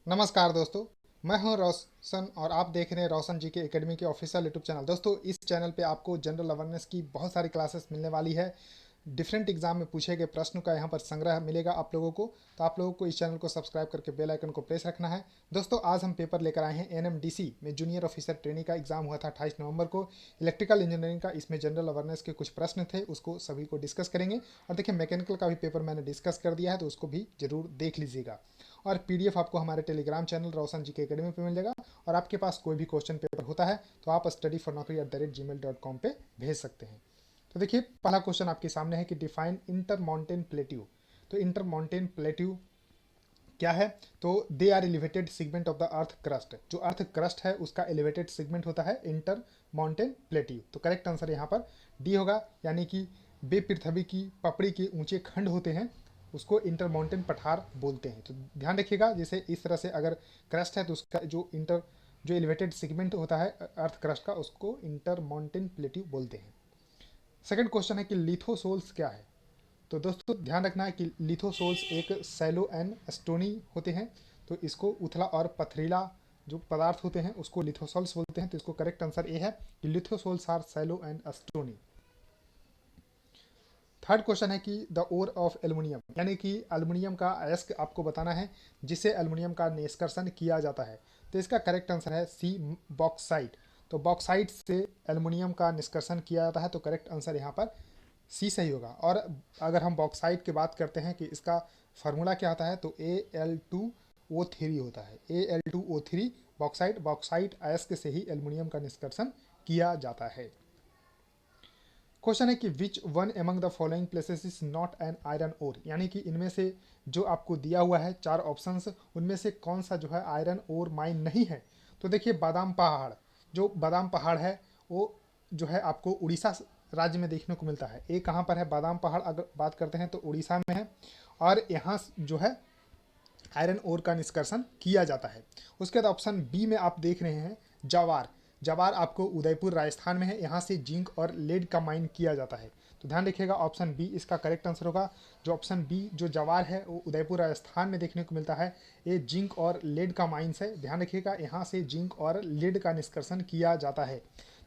नमस्कार दोस्तों। मैं हूं रोशन और आप देख रहे हैं रोशन जी के एकेडमी के ऑफिशियल यूट्यूब चैनल। दोस्तों, इस चैनल पे आपको जनरल अवेयरनेस की बहुत सारी क्लासेस मिलने वाली है। डिफरेंट एग्जाम में पूछे गए प्रश्नों का यहाँ पर संग्रह मिलेगा आप लोगों को। तो आप लोगों को इस चैनल को सब्सक्राइब करके बेल आइकन को प्रेस रखना है। दोस्तों, आज हम पेपर लेकर आए हैं एनएमडीसी में जूनियर ऑफिसर ट्रेनिंग का एग्जाम हुआ था 28 नवंबर को। इलेक्ट्रिकल इंजीनियरिंग का इसमें जनरल अवेयरनेस के कुछ प्रश्न थे, उसको सभी को डिस्कस करेंगे। और देखिए, मैकेनिकल का भी पेपर मैंने डिस्कस कर दिया है, तो उसको भी जरूर देख लीजिएगा। और पीडीएफ आपको हमारे टेलीग्राम चैनल रोशन जी के एकेडमी पे मिल जाएगा। और आपके पास कोई भी क्वेश्चन पेपर होता है तो आप studyfornaukri@gmail.com पे भेज सकते हैं। तो देखिए, पहला क्वेश्चन आपके सामने है कि डिफाइन इंटर माउंटेन प्लेट्यू। तो इंटर माउंटेन प्लेट्यू क्या है? तो they are elevated segment of the earth crust. जो अर्थ क्रस्ट है उसका एलिवेटेड सेगमेंट होता है इंटर माउंटेन प्लेट्यू। तो करेक्ट आंसर यहाँ पर डी होगा, यानी कि बे पृथ्वी की पपड़ी के ऊंचे खंड होते हैं, उसको इंटर माउंटेन पठार बोलते हैं। तो ध्यान रखिएगा, जैसे इस तरह से अगर क्रस्ट है तो उसका जो एलिवेटेड सेगमेंट होता है अर्थ क्रस्ट का, उसको इंटर माउंटेन प्लेट्यू बोलते हैं। सेकंड क्वेश्चन है कि लिथोसोल्स क्या है? तो दोस्तों, ध्यान रखना है कि लिथोसोल्स एक सैलो एंड स्टोनी होते हैं। तो इसको उथला और पथरीला जो पदार्थ होते हैं उसको लिथोसोल्स बोलते हैं। तो इसको करेक्ट आंसर ए है कि lithosols are shallow and stony. Third question है कि द ओर ऑफ एल्युमिनियम, यानी कि एल्युमिनियम का अयस्क आपको बताना है जिससे एल्युमिनियम का निष्कर्षण किया जाता है। तो इसका करेक्ट आंसर है सी, बॉक्साइट। तो बॉक्साइट से एल्युमिनियम का निष्कर्षण किया जाता है। तो करेक्ट आंसर यहाँ पर सी सही होगा। और अगर हम बॉक्साइट की बात करते हैं कि इसका फार्मूला क्या होता है, तो Al2O3 होता है। Al2O3 bauxite. बॉक्साइट अयस्क से ही एल्युमिनियम का निष्कर्षण किया जाता है। क्वेश्चन है कि which one among the following places is not an iron ore, यानी कि इनमें से जो आपको दिया हुआ है चार ऑप्शंस, उनमें से कौन सा जो है आयरन ओर माइन नहीं है? तो देखिए, बादाम पहाड़, जो बादाम पहाड़ है वो जो है आपको उड़ीसा राज्य में देखने को मिलता है। ये कहाँ पर है बादाम पहाड़? अगर बात करते हैं तो उड़ीसा में है। और यहाँ जो है आयरन ओर का निष्कर्षण किया जाता है। उसके बाद ऑप्शन बी में आप देख रहे हैं जवार। जवार आपको उदयपुर राजस्थान में है, यहाँ से जिंक और लेड का माइन किया जाता है। तो ध्यान रखिएगा, ऑप्शन बी इसका करेक्ट आंसर होगा। जो ऑप्शन बी जो जवार है वो उदयपुर राजस्थान में देखने को मिलता है। ये जिंक और लेड का माइंस है। ध्यान रखिएगा, यहाँ से जिंक और लेड का निष्कर्षण किया जाता है।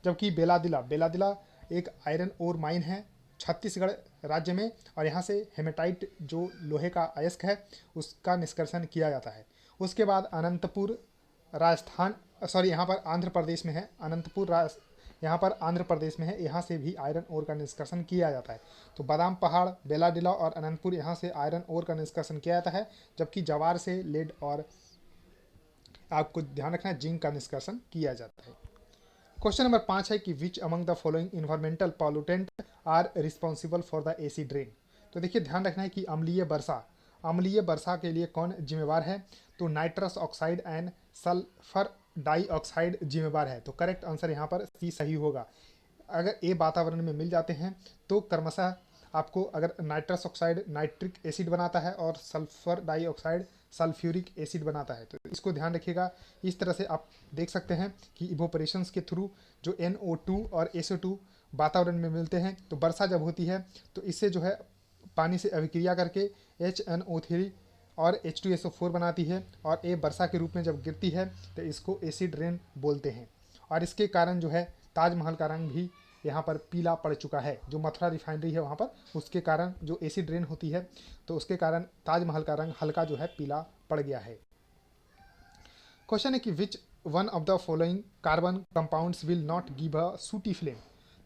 जबकि बेलादिला, बेलादिला एक आयरन ओर माइन है छत्तीसगढ़ राज्य में, और यहाँ से हेमेटाइट जो लोहे का अयस्क है उसका निष्कर्षण किया जाता है। उसके बाद अनंतपुर राजस्थान, सॉरी यहाँ पर आंध्र प्रदेश में है। यहाँ पर आंध्र प्रदेश में है, यहाँ से भी आयरन ओर का निष्कर्षण किया जाता है। तो बादाम पहाड़, बेलाडिला और अनंतपुर, यहाँ से आयरन ओर का निष्कर्षण किया जाता है। जबकि जवार से लेड और आपको ध्यान रखना है जिंक का निष्कर्षण किया जाता है। क्वेश्चन नंबर 5 है कि which among the following environmental pollutant are responsible for the acid rain. तो देखिए, ध्यान रखना है कि अम्लीय वर्षा, अम्लीय वर्षा के लिए कौन जिम्मेवार है? तो nitrous oxide and sulphur dioxide जिम्मेवार है। तो करेक्ट आंसर यहाँ पर सी सही होगा। अगर ये वातावरण में मिल जाते हैं तो क्रमशः आपको, अगर नाइट्रस ऑक्साइड नाइट्रिक एसिड बनाता है और सल्फर डाइऑक्साइड सल्फ्यूरिक एसिड बनाता है। तो इसको ध्यान रखिएगा। इस तरह से आप देख सकते हैं कि इवोपरेशंस के थ्रू जो NO2 और SO2 वातावरण में मिलते हैं, तो वर्षा जब होती है तो इससे जो है पानी से अभिक्रिया करके HNO3 और H2SO4 बनाती है। और ये वर्षा के रूप में जब गिरती है तो इसको एसिड रेन बोलते हैं। और इसके कारण जो है ताजमहल का रंग भी यहाँ पर पीला पड़ चुका है। जो मथुरा रिफाइनरी है वहाँ पर, उसके कारण जो एसिड रेन होती है तो उसके कारण ताजमहल का रंग हल्का जो है पीला पड़ गया है। क्वेश्चन है कि which one of the following carbon compounds will not give a सूटी फ्लेम।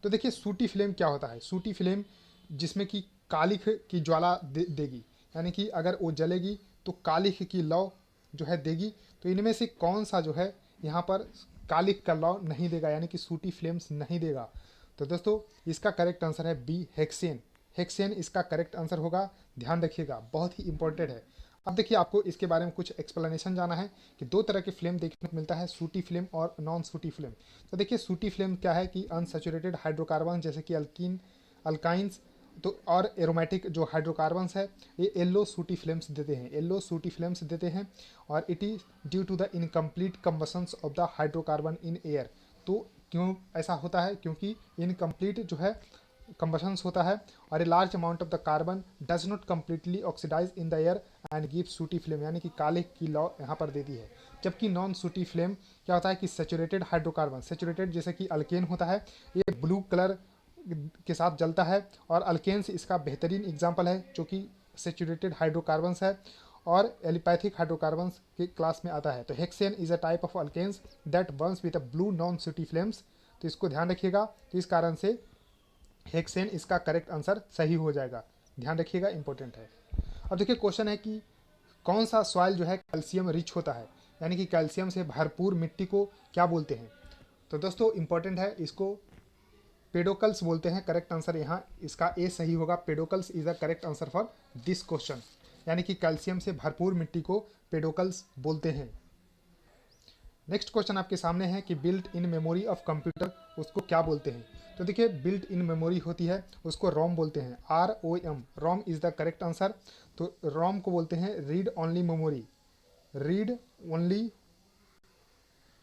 तो देखिए, सूटी फ्लेम क्या होता है? सूटी फ्लेम जिसमें कि कालिख की ज्वाला देगी, यानी कि अगर वो जलेगी तो कालिख की लौ जो है देगी। तो इनमें से कौन सा जो है यहाँ पर कालिख का लौ नहीं देगा, यानी कि सूटी फ्लेम्स नहीं देगा? तो दोस्तों, इसका करेक्ट आंसर है बी, हेक्सेन। हेक्सेन इसका करेक्ट आंसर होगा। ध्यान रखिएगा, बहुत ही इंपॉर्टेंट है। अब देखिए, आपको इसके बारे में कुछ एक्सप्लेनेशन जाना है कि दो तरह के फ्लेम देखने को मिलता है, सूटी फ्लेम और नॉन सूटी फ्लेम। तो देखिए, सूटी फ्लेम क्या है कि अनसेचुरेटेड हाइड्रोकार्बन जैसे कि अल्काइंस तो और एरोमेटिक जो हाइड्रोकार्बन्स है, ये येलो सूटी फ्लेम्स देते हैं, येलो सूटी फ्लेम्स देते हैं। और it is due to the incomplete combustions of the hydrocarbon in air. तो क्यों ऐसा होता है? क्योंकि इनकम्प्लीट जो है कंबशंस होता है और a large amount of the carbon does not completely oxidise in the air and give sooty flame, यानी कि काले की लॉ यहाँ पर देती है। जबकि नॉन सूटी फ्लेम क्या होता है कि सेचुरेटेड हाइड्रोकार्बन, सेचुरेटेड जैसे कि अल्केन होता है, ये ब्लू कलर के साथ जलता है और अल्केन्स इसका बेहतरीन एग्जाम्पल है जो कि सेचुरेटेड हाइड्रोकार्बन्स है और एलिपैथिक हाइड्रोकार्बन्स के क्लास में आता है। तो hexane is a type of alkanes that burns with a blue non sooty flames. तो इसको ध्यान रखिएगा, तो इस कारण से हेक्सेन इसका करेक्ट आंसर सही हो जाएगा, ध्यान रखिएगा, इंपॉर्टेंट है। अब देखिए क्वेश्चन है कि कौन सा सॉइल जो है कैल्शियम रिच होता है, यानी कि कैल्शियम से भरपूर मिट्टी को क्या बोलते हैं। तो दोस्तों इंपॉर्टेंट है, इसको पेडोकल्स बोलते हैं। करेक्ट आंसर यहाँ इसका ए सही होगा, pedocals is the correct answer for this question, यानी कि कैल्शियम से भरपूर मिट्टी को पेडोकल्स बोलते हैं। नेक्स्ट क्वेश्चन आपके सामने है कि built in memory of computer उसको क्या बोलते हैं। तो देखिए बिल्ट इन मेमोरी होती है उसको रोम बोलते हैं, ROM, ROM is the correct answer. तो रोम को बोलते हैं read only memory, read only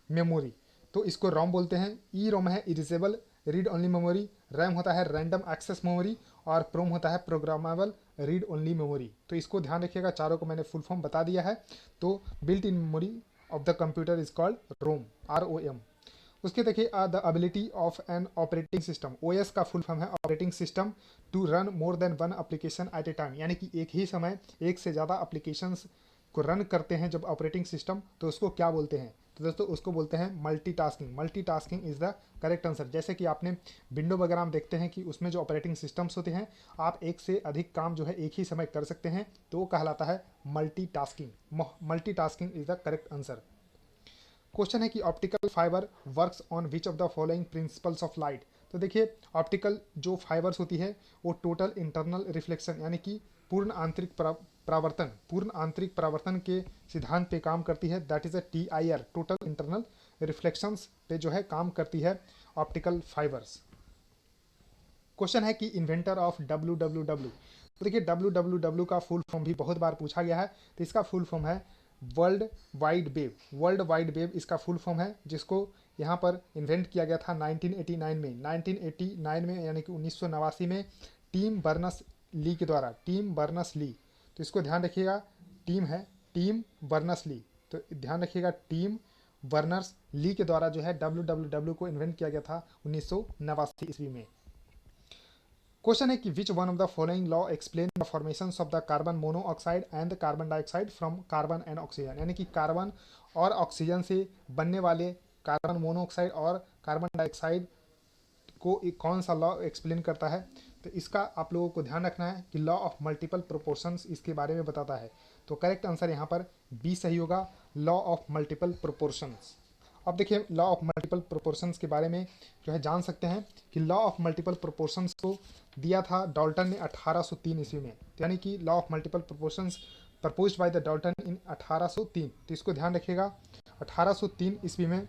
memory, तो इसको रोम बोलते हैं। ई रोम है erasable read only memory, RAM होता है रैंडम एक्सेस मेमोरी और प्रोम होता है प्रोग्रामेबल रीड ओनली मेमोरी। तो इसको ध्यान रखिएगा, चारों को मैंने फुल फॉर्म बता दिया है। तो built in memory of the computer is called ROM, ROM। उसके देखिए the ability of an operating system, OS का फुल फॉर्म है operating system, to run more than one application at a time, यानी कि एक ही समय एक से ज़्यादा एप्लीकेशंस को रन करते हैं जब ऑपरेटिंग सिस्टम, तो उसको क्या बोलते हैं। तो दोस्तों उसको बोलते हैं multitasking, multitasking is the correct answer. जैसे कि आपने विंडो वगैरह में देखते हैं कि उसमें जो ऑपरेटिंग सिस्टम्स होते हैं आप एक से अधिक काम जो है एक ही समय कर सकते हैं, तो वो कहलाता है multitasking. Multitasking is the correct answer. Question है कि optical fibre works on which of the following principles of light. तो देखिए ऑप्टिकल जो फाइबर्स होती है वो टोटल इंटरनल रिफ्लेक्शन, यानी कि पूर्ण आंतरिक परावर्तन, पूर्ण आंतरिक परावर्तन के सिद्धांत पे काम करती है, that is a TIR, total internal reflections पे जो है काम करती है ऑप्टिकल फाइबर्स। क्वेश्चन है कि इन्वेंटर ऑफ WWW। तो देखिए WWW का फुल फॉर्म भी बहुत बार पूछा गया है, तो इसका फुल फॉर्म है world wide web, world wide web इसका फुल फॉर्म है, जिसको यहाँ पर इन्वेंट किया गया था 1989 में, 1989 में यानी कि 1989 में टीम बर्नस ली के द्वारा, टीम बर्नस ली। तो इसको ध्यान रखिएगा, टीम है टीम बर्नस ली, तो ध्यान रखिएगा टीम बर्नर्स ली के द्वारा जो है WWW को इन्वेंट किया गया था 1989 ईस्वी में। क्वेश्चन है कि which one of the following law explain the formation of the carbon monoxide and the carbon dioxide from carbon and oxygen, यानी कि कार्बन और ऑक्सीजन से बनने वाले कार्बन मोनोऑक्साइड और कार्बन डाइऑक्साइड को कौन सा लॉ एक्सप्लेन करता है। तो इसका आप लोगों को ध्यान रखना है कि लॉ ऑफ मल्टीपल प्रोपोर्शंस इसके बारे में बताता है। तो करेक्ट आंसर यहाँ पर बी सही होगा, लॉ ऑफ मल्टीपल प्रोपोर्शंस। अब देखिए लॉ ऑफ मल्टीपल प्रोपोर्शंस के बारे में जो है जान सकते हैं कि लॉ ऑफ मल्टीपल प्रोपोर्शंस को दिया था डाल्टन ने 1803 ईस्वी में, यानी कि law of multiple proportions proposed by the Dalton in 1803। तो इसको ध्यान रखिएगा, 1803 ईस्वी में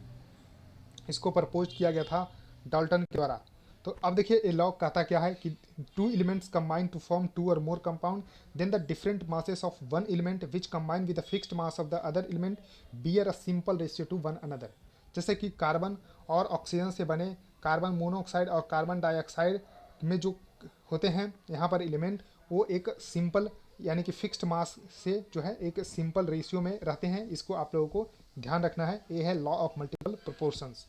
इसको प्रपोज किया गया था डाल्टन के द्वारा। तो अब देखिए ये लॉ कहता क्या है कि two elements combine to form two or more compound, then the different masses of one element which combine with the fixed mass of the other element bear a simple ratio to one another. जैसे कि carbon और oxygen से बने carbon monoxide और carbon dioxide में जो होते हैं यहाँ पर एलिमेंट, वो एक सिंपल यानी कि फिक्स्ड मास से जो है एक सिंपल रेशियो में रहते हैं। इसको आप लोगों को ध्यान रखना है, ये है लॉ ऑफ मल्टीपल प्रोपोर्शंस।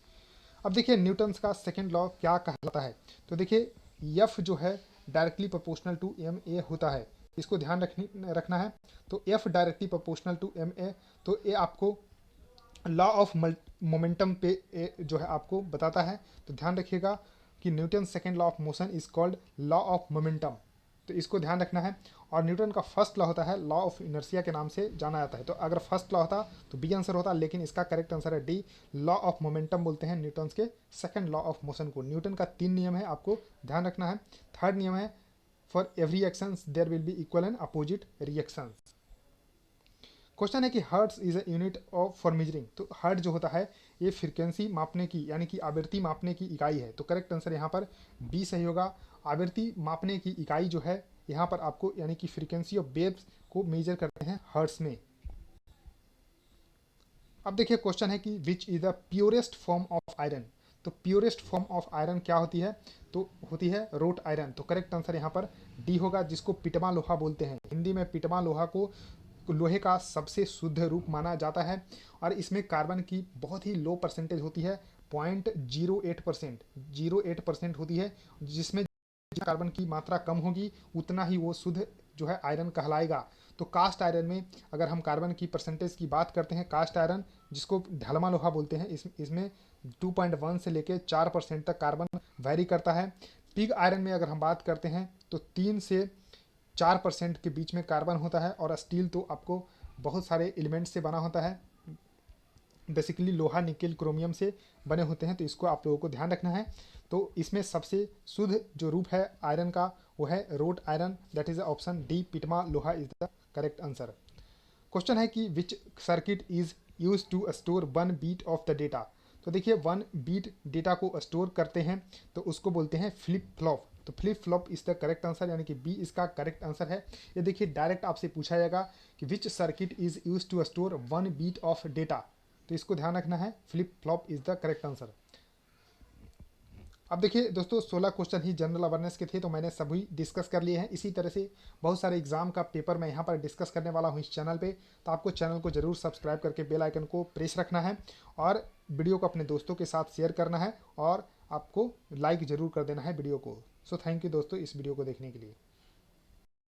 अब देखिए न्यूटन्स का सेकंड लॉ क्या कहलाता है। तो देखिए एफ जो है डायरेक्टली प्रोपोर्शनल टू ma होता है, इसको ध्यान रखना है। तो F directly proportional to ma, तो ये आपको लॉ ऑफ मोमेंटम पे जो है आपको बताता है। तो ध्यान रखिएगा कि Newton second law of motion is called law of momentum, तो इसको ध्यान रखना है। और न्यूटन का फर्स्ट लॉ होता है लॉ ऑफ इनर्शिया के नाम से जाना जाता है। तो अगर फर्स्ट लॉ होता तो बी आंसर होता, लेकिन इसका करेक्ट आंसर है डी, लॉ ऑफ मोमेंटम बोलते हैं न्यूटन के सेकंड लॉ ऑफ मोशन को। न्यूटन का 3 नियम है, आपको ध्यान रखना है। थर्ड नियम है for every actions there will be equal and opposite reactions. Question है कि hertz is a unit of for measuring. तो हर्ट जो होता है ये फ्रीक्वेंसी मापने की यानी कि आवृत्ति मापने की इकाई है। तो करेक्ट आंसर यहाँ पर बी सही होगा, आवृत्ति मापने की इकाई जो है यहाँ पर आपको यानी कि फ्रीक्वेंसी ऑफ वेव्स को मेजर करते हैं हर्ट्ज में। अब देखिए क्वेश्चन है कि which is the purest form of iron. तो प्योरेस्ट फॉर्म ऑफ आयरन क्या होती है, तो होती है रोट आयरन। तो करेक्ट आंसर यहाँ पर डी होगा, जिसको पिटमा लोहा बोलते हैं। हिंदी में पिटमा लोहा को लोहे का सबसे शुद्ध रूप माना जाता है और इसमें कार्बन की बहुत ही लो परसेंटेज होती है, 0.08%, 0.8% होती है, जिसमें कार्बन की मात्रा कम होगी उतना ही वो शुद्ध जो है आयरन कहलाएगा। तो कास्ट आयरन में अगर हम कार्बन की परसेंटेज की बात करते हैं, कास्ट आयरन जिसको ढलमा लोहा बोलते हैं, इसमें 2.1 से लेके 4% तक कार्बन वैरी करता है। पिग आयरन में अगर हम बात करते हैं तो 3 से 4% के बीच में कार्बन होता है। और स्टील तो आपको बहुत सारे एलिमेंट से बना होता है, बेसिकली लोहा निकेल क्रोमियम से बने होते हैं, तो इसको आप लोगों को ध्यान रखना है। तो इसमें सबसे शुद्ध जो रूप है आयरन का वो है wrought iron, that is option D, पिटमा लोहा is the correct answer. Question है कि which circuit is use to store 1 bit of the data. तो देखिए 1 बीट डेटा को स्टोर करते हैं तो उसको बोलते हैं फ्लिप फ्लॉप। तो flip flop is the correct answer, यानी कि बी इसका करेक्ट आंसर है। ये देखिए डायरेक्ट आपसे पूछा जाएगा कि which circuit is use to store 1 bit of data, तो इसको ध्यान रखना है, flip flop is the correct answer. अब देखिए दोस्तों 16 क्वेश्चन ही जनरल अवेयरनेस के थे, तो मैंने सभी डिस्कस कर लिए हैं। इसी तरह से बहुत सारे एग्जाम का पेपर मैं यहाँ पर डिस्कस करने वाला हूँ इस चैनल पे, तो आपको चैनल को जरूर सब्सक्राइब करके बेल आइकन को प्रेस रखना है और वीडियो को अपने दोस्तों के साथ शेयर करना है और आपको लाइक जरूर कर देना है वीडियो को। सो थैंक यू दोस्तों इस वीडियो को देखने के लिए।